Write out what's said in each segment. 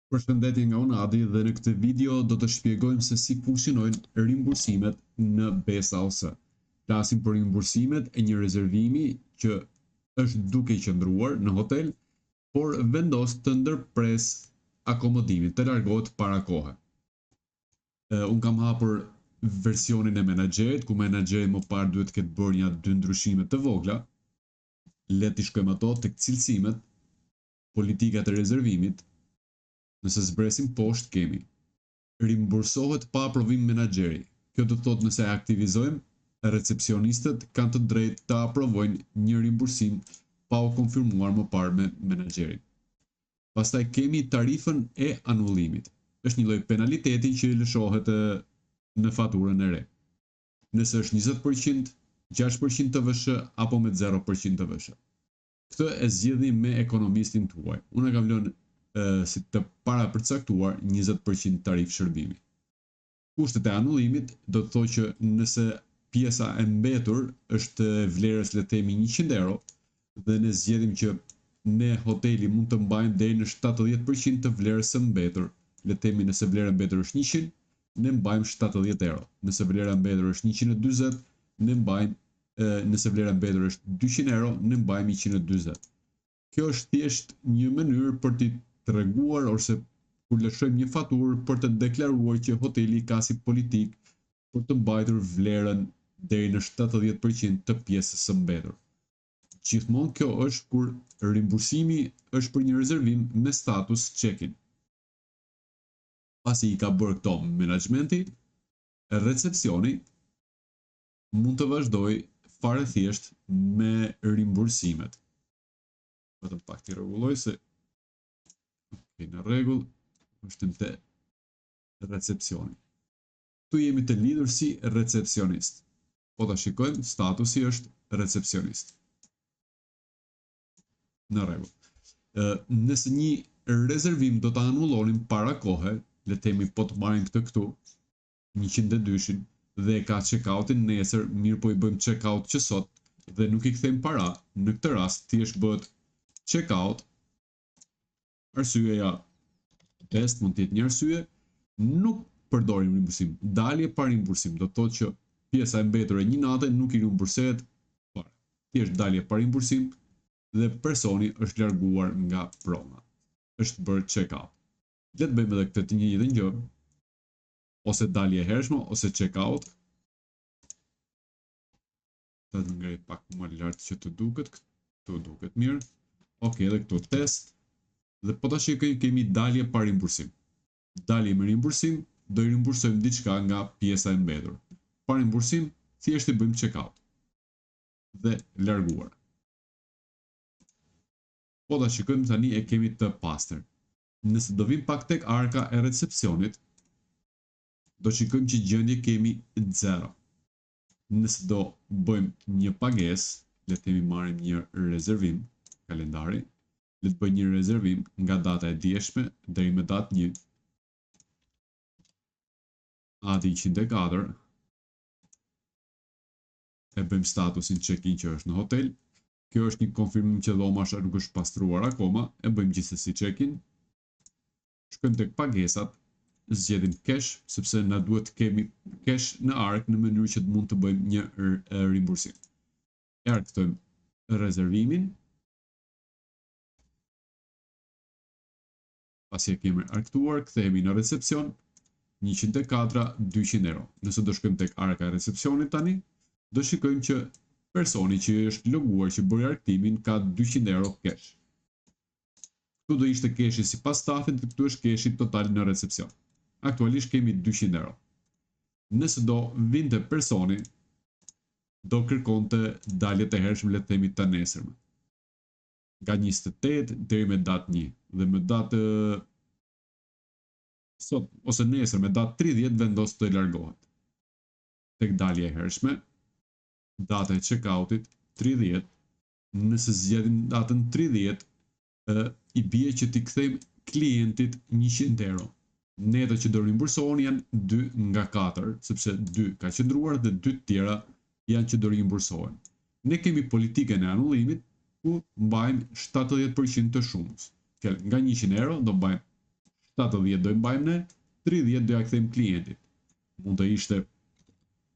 Përshëndetje nga unë Adi dhe në këtë video do të shpjegojmë se si funksionojnë rimbursimet në BESA ose. Flasim për rimbursimet e një rezervimi që është duke i qëndruar në hotel, por vendos të ndërpres akomodimin, të largohet para kohe. Unë kam hapur versionin e menaxherit, ku menaxheri më parë duhet të ketë bërë një 2 ndryshime të vogla. Le të shkojmë ato tek cilësimet, politikat e rezervimit. Nëse zbresim poshtë kemi rimbursohet pa aprovim menaxheri. Kjo do të thotë nëse e aktivizojmë, recepcionistët kanë të drejtë të aprovojnë një rimbursim pa u konfirmuar më parë me menaxherin. Pastaj kemi tarifën e anullimit. Është një lloj penaliteti që lëshohet në faturën e re. Nëse është 20%, 6% të VSH apo me 0% të VSH. Këtë e zgjidhni me ekonomistin tuaj. Unë kam lënë si të para përcaktuar 20% tarifë shërbimi. Kushtet e anullimit do të thotë që nëse pjesa e mbetur është vlerës le të themi 100 euro dhe ne zgjedhim që ne hoteli mund të mbajmë deri në 70% të vlerës së mbetur, le të themi nëse vlera e mbetur është 100, ne mbajmë 70 euro. Nëse vlera e mbetur është 140, ne mbajmë nëse vlera e mbetur është 200 euro, ne mbajmë 140. Kjo është thjesht një mënyrë për të treguar ose kur lëshojmë një faturë për të deklaruar që hoteli ka si politik për të mbajtur vlerën deri në 70% të pjesës së mbetur. Gjithmonë kjo është kur rimbursimi është për një rezervim me status check-in. Pasi i ka bërë këto menaxhmenti, recepcioni mund të vazhdoj fare thjesht me rimbursimet. Vetëm pak të rregulloj se në rregull, vazhdim te recepcioni. Tu jemi të lidhur si recepcionist. Po ta shikojmë, statusi është recepcionist. Në rregull. Nëse një rezervim do ta anullonim para kohe, le të themi po të marrim këtë këtu, 102-shin dhe ka check-outin nesër, mirë po i bëjmë check-out që sot dhe nuk i kthejmë para, në këtë rast thjesht bëhet check-out. Arsyeja test mund të jetë një arsye, nuk përdorim rimbursim. Dalje pa rimbursim do të thotë që pjesa e mbetur e një nate nuk i rimbursohet fare. Thjesht dalje pa rimbursim dhe personi është larguar nga prona. Është bërë check-out. Le të bëjmë edhe këtë të njëjtën gjë, ose dalje e hershme ose check-out. Ta ngrej pak më lart që të duket, këtu duket mirë. Okej, edhe këtu test. Dhe po ta shikojmë kemi dalje pa rimbursim. Dalje me rimbursim, do i rimbursojmë diçka nga pjesa e mbetur. Pa rimbursim, thjesht i bëjmë check-out. Dhe larguar. Po ta shikojmë tani e kemi të pastër. Nëse do vim pak tek arka e recepcionit, do shikojmë që gjendje kemi 0. Nëse do bëjmë një pagesë, le të themi marrim një rezervim, kalendari, le të bëj një rezervim nga data e dieshme deri me datë 1. Adi 104. E bëjmë statusin check-in që është në hotel. Kjo është një konfirmim që dhoma nuk është pastruar akoma. E bëjmë gjithsesi check-in. Shkojmë tek pagesat, zgjedhim cash sepse na duhet të kemi cash në ark në mënyrë që të mund të bëjmë një rimbursim. E arktojmë rezervimin. Pasi e kemi arktuar, kthehemi në recepcion, 104, 200 euro. Nëse do shkojmë tek arka e recepcionit tani, do shikojmë që personi që është loguar që bëri arktimin ka 200 euro cash. Këtu do ishte keshi sipas stafit dhe këtu është keshi total në recepcion. Aktualisht kemi 200 euro. Nëse do vinte personi, do kërkonte daljet e hershme le të themi të nesërme. Nga 28 deri me datë 1 dhe me datë sot ose nesër me datë 30 vendos të largohet. Tek dalja e hershme, data e check-outit 30, nëse zgjedhim datën 30, i bie që t'i kthejmë klientit 100 euro. Neto që do rimbursohen janë 2 nga 4, sepse 2 ka qëndruar dhe 2 tjera janë që do rimbursohen. Ne kemi politikën e anullimit, ku mbajmë 70% të shumës. Nga 100 euro do mbajmë 70 do i mbajmë ne, 30 do ja kthejmë klientit. Mund të ishte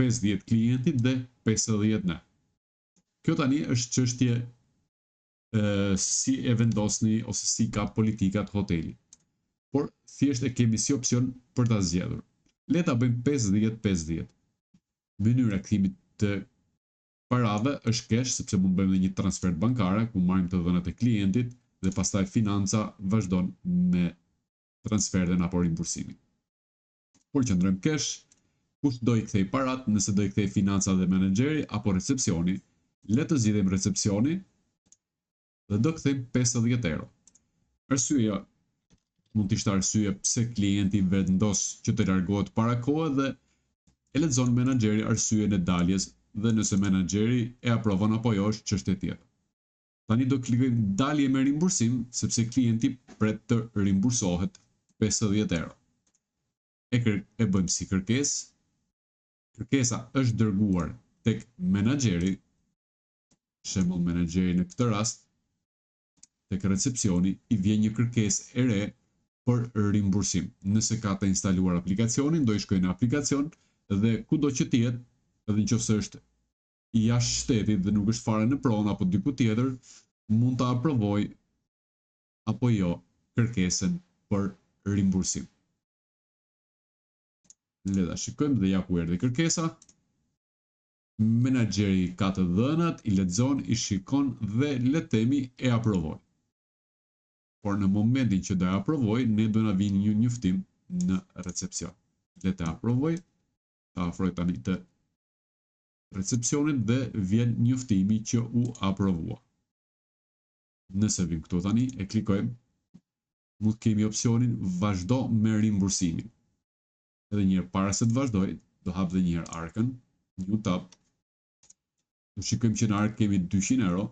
50 klientit dhe 50 ne. Kjo tani është çështje si e vendosni ose si ka politikat hoteli. Por thjesht e kemi si opsion për ta zgjedhur. Le ta bëjmë 50-50. Mënyra e kthimit të parave është cash, sepse mund bëjmë një transfer bankare ku marrim të dhënat e klientit dhe pastaj financa vazhdon me transferin apo rimbursimin. Por qëndrojmë cash, kush do i kthej parat, nëse do i kthej financa dhe menaxheri apo recepcioni, le të zgjidhim recepcioni dhe do kthejmë 50 euro. Arsyeja mund të ishte arsye pse klienti vendos që të largohet para kohë dhe e lexon menaxheri arsyeën e daljes dhe nëse menaxheri e aprovon apo jo është çështje tjetër. Tani do klikojmë dalje me rimbursim sepse klienti pret të rimbursohet 50 euro. E bëjmë si kërkesë. Kërkesa është dërguar tek menaxheri, shembull menaxheri në këtë rast, tek recepcioni i vjen një kërkesë e re për rimbursim. Nëse ka të instaluar aplikacionin, do i shkojë në aplikacion dhe kudo që të jetë, edhe nëse është i jashtë shtetit dhe nuk është fare në pronë apo diku tjetër, mund ta aprovoj apo jo kërkesën për rimbursim. Le ta shikojmë dhe ja ku erdhi kërkesa. Menaxheri ka të dhënat, i lexon, i shikon dhe le të themi e aprovoi. Por në momentin që do e aprovoj, ne do na vinë një njoftim në recepcion. Le të aprovoj, ta afroj tani të recepcionit dhe vjen njoftimi që u aprovua. Nëse vim këtu tani, e klikojmë, mund të kemi opsionin vazhdo me rimbursimin. Edhe njëherë para se të vazhdoj, do hap dhe njëherë arkën, new tab. Do shikojmë që në ark kemi 200 euro.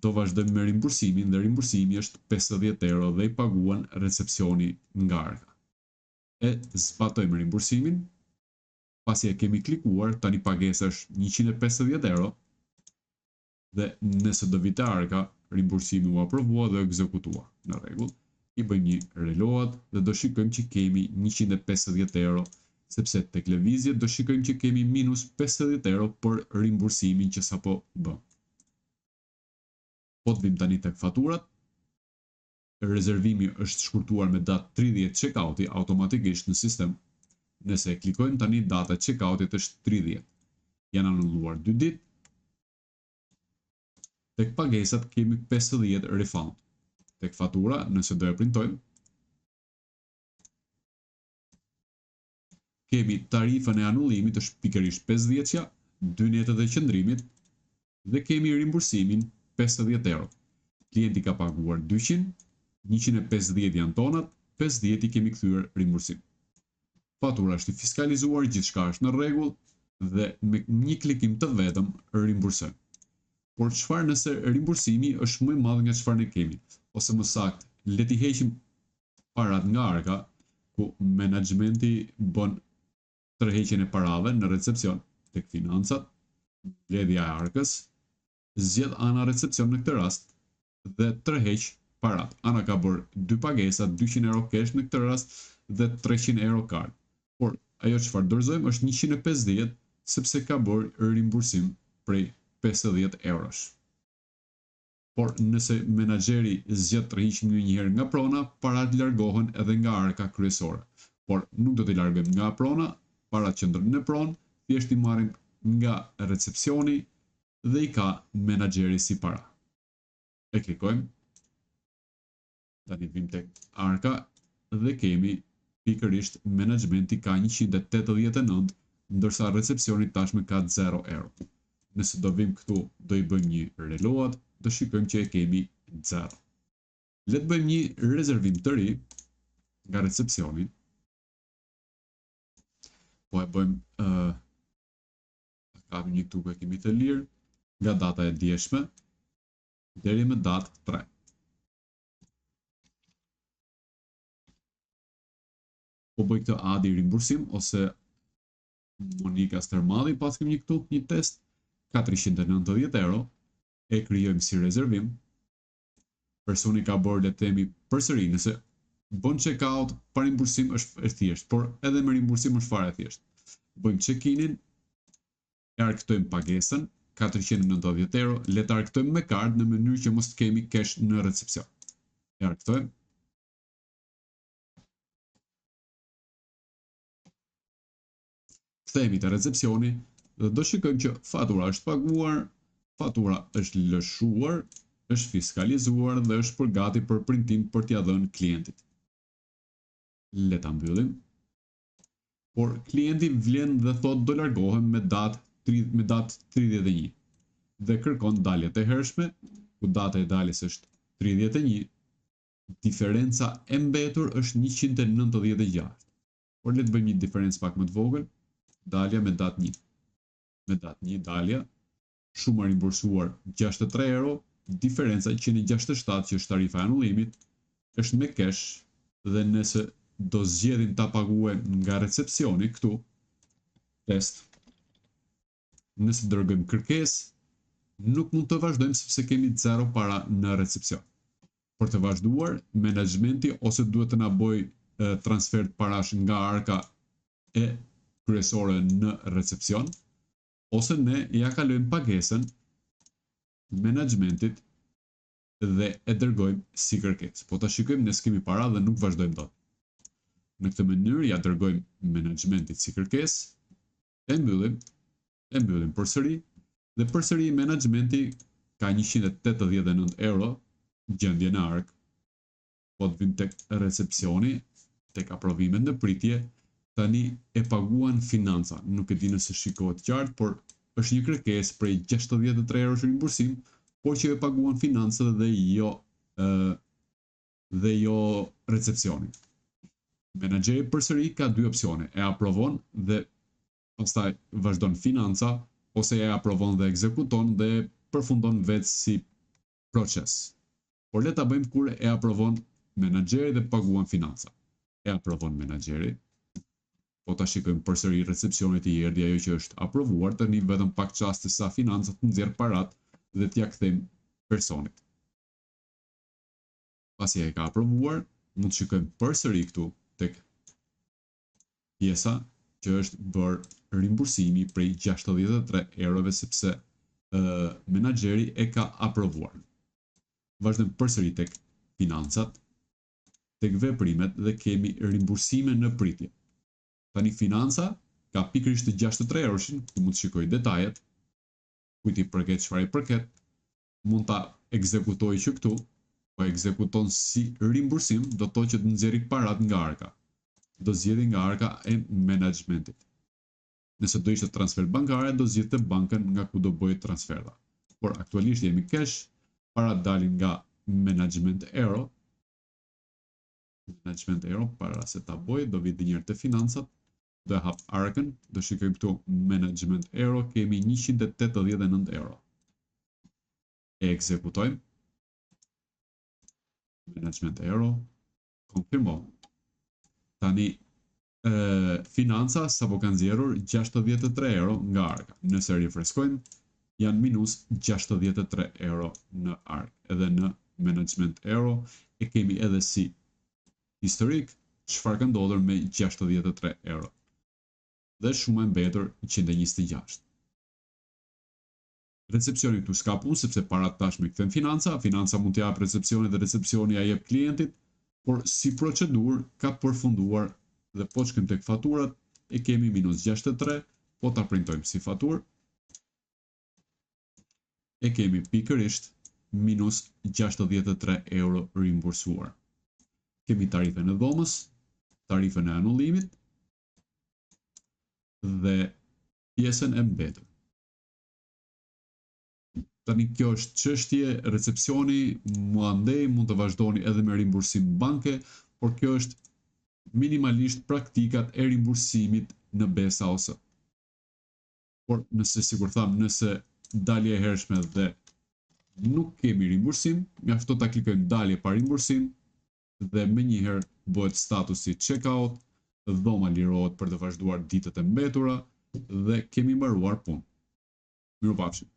Do vazhdojmë me rimbursimin dhe rimbursimi është 50 euro dhe i paguan recepcioni nga arka. E zbatojmë rimbursimin. Pasi e kemi klikuar, tani pagesa është 150 euro dhe nëse do vite arka, rimbursimi u aprovua dhe u ekzekutua. Në rregull, i bëjmë një reload dhe do shikojmë që kemi 150 euro, sepse tek lëvizje do shikojmë që kemi minus 50 euro për rimbursimin që sapo bëm. Po të vim tani tek faturat, rezervimi është shkurtuar me datë 30 check-outi automatikisht në sistem. Nëse e klikojmë tani, data check-outit është 30. Janë anulluar 2 ditë. Tek pagesat kemi 50 refund. Tek fatura, nëse do e printojmë, kemi tarifën e anullimit është pikërisht 50-ja, 2 netët e qëndrimit dhe kemi rimbursimin 50 euro. Klienti ka paguar 200, 150 janë tonat, 50 i kemi kthyer rimbursim. Fatura është i fiskalizuar, gjithçka është në rregull dhe me një klikim të vetëm rimbursojmë. Por çfarë nëse rimbursimi është më i madh nga çfarë ne kemi? Ose më saktë, le t'i heqim parat nga arka, ku menaxhmenti bën tërheqjen e parave në recepcion tek financat, mbledhja e arkës, zgjedh ana recepcion në këtë rast dhe tërheq parat. Ana ka bërë 2 pagesa, 200 euro cash në këtë rast dhe 300 euro kart. Por ajo çfarë dorëzojmë është 150 sepse ka bërë rimbursim prej 50 eurosh. Por nëse menaxheri zgjedh të rriqë njëherë nga prona, parat largohen edhe nga arka kryesore. Por nuk do t'i largojmë nga prona, parat qëndrojnë në pronë, thjesht i marrim nga recepcioni dhe i ka menaxheri si para. E klikojmë. Tani vim tek arka dhe kemi pikërisht menaxhmenti ka 189, ndërsa recepcioni tashmë ka 0 euro. Nëse do vim këtu, do i bëjmë një reload, do shikojmë që e kemi 0. Le të bëjmë një rezervim të ri nga recepcioni. Po e bëjmë kapim një këtu ku e kemi të lirë nga data e djeshme deri më datë 3. Po bëj këtë adi rimbursim ose Monika Stermadi, pas kemi këtu një test, 490 euro, e krijojmë si rezervim. personi ka bërë, le të themi, përsëri, nëse bën check-out pa rimbursim është thjesht, por edhe me rimbursim është fare thjesht. Bëjmë check-inin, e arktojmë pagesën, 490 euro, le ta arktojmë me kart në mënyrë që mos të kemi cash në recepcion. E arktojmë. Kthehemi te recepcioni dhe do shikojmë që fatura është paguar, fatura është lëshuar, është fiskalizuar dhe është përgati për printim për t'ia dhënë klientit. Le ta mbyllim. Por klienti vlen dhe thot do largohem me datë 31 dhe kërkon daljet e hershme, ku data e daljes është 31, diferenca e mbetur është 196. Por le të bëjmë një diferencë pak më të vogël, dalja me datë 1. Me datë 1 dalja, shuma rimbursuar 63 euro, diferenca 167 që është tarifa e anullimit, është me cash dhe nëse do zgjedhim ta paguajmë nga recepcioni këtu, test. Nëse dërgojmë kërkesë, nuk mund të vazhdojmë sepse kemi 0 para në recepcion. Për të vazhduar, menaxhmenti ose duhet të na bëjë transfer parash nga arka e kryesore në recepcion, ose ne ja kalojmë pagesën menaxhmentit dhe e dërgojmë si kërkesë. Po ta shikojmë, ne s'kemi para dhe nuk vazhdojmë dot. Në këtë mënyrë ja dërgojmë menaxhmentit si kërkesë, e mbyllim përsëri dhe përsëri menaxhmenti ka 189 euro gjendje në ark. Po të vim tek recepcioni, tek aprovimet në pritje, tani e paguan financa. Nuk e di nëse shikohet qartë, por është një kërkesë prej 63 euro rimbursim, por që e paguan financët dhe jo recepcioni. Menaxheri përsëri ka dy opsione, e aprovon dhe pastaj vazhdon financa, ose e aprovon dhe ekzekuton dhe përfundon vetë si proces. Por le ta bëjmë kur e aprovon menaxheri dhe paguan financa. E aprovon menaxheri. Po ta shikojmë përsëri recepcionit i erdhi ajo që është aprovuar, tani vetëm pak çaste sa financat të nxjerr parat dhe t'ia kthejmë personit. Pasi e ka aprovuar, mund të shikojmë përsëri këtu tek pjesa që është bërë rimbursimi prej 63 eurove sepse menaxheri e ka aprovuar. Vazhdojmë përsëri tek financat, tek veprimet dhe kemi rimbursime në pritje. Tani financa ka pikërisht të 63 euroshin, ku mund të shikoj detajet, kujt i përket, çfarë i përket, mund ta ekzekutoj që këtu, po ekzekuton si rimbursim, do të thotë që të nxjerrë parat nga arka. Do zgjedhë nga arka e menaxhmentit. Nëse do ishte transfer bankare, do zgjidhte bankën nga ku do bëhet transferta. Por aktualisht jemi cash, parat dalin nga management euro. Management euro, para se ta bëj, do vi njëherë te financat, do hap arkën, do shikojmë këtu management euro, kemi 189 euro. E ekzekutojmë. Management euro, konfirmo. Tani financa sapo kanë nxjerrur 63 euro nga arka. Nëse rifreskojmë, janë minus 63 euro në ark. Edhe në management euro e kemi edhe si historik çfarë ka ndodhur me 63 euro. Dhe shuma e mbetur 126. Recepcioni këtu s'ka punë sepse parat tashmë kthen financa mund t'i jap recepcionit dhe recepcioni ja jep klientit, por si procedurë ka përfunduar dhe po shkojmë tek faturat, e kemi minus 63, po ta printojmë si faturë, e kemi pikërisht minus 63 euro rimbursuar. Kemi tarifën e dhomës, tarifën e anullimit dhe pjesën e mbetur. Tani kjo është çështje recepcioni, muandej mund të vazhdoni edhe me rimbursim banke, por kjo është minimalisht praktikat e rimbursimit në Besa ose. Por nëse sikur tham, nëse dalje e hershme dhe nuk kemi rimbursim, mjafton ta klikojmë dalje pa rimbursim dhe menjëherë bëhet statusi checkout, dhoma lirohet për të vazhduar ditët e mbetura dhe kemi mbaruar punë. Mirupafshim.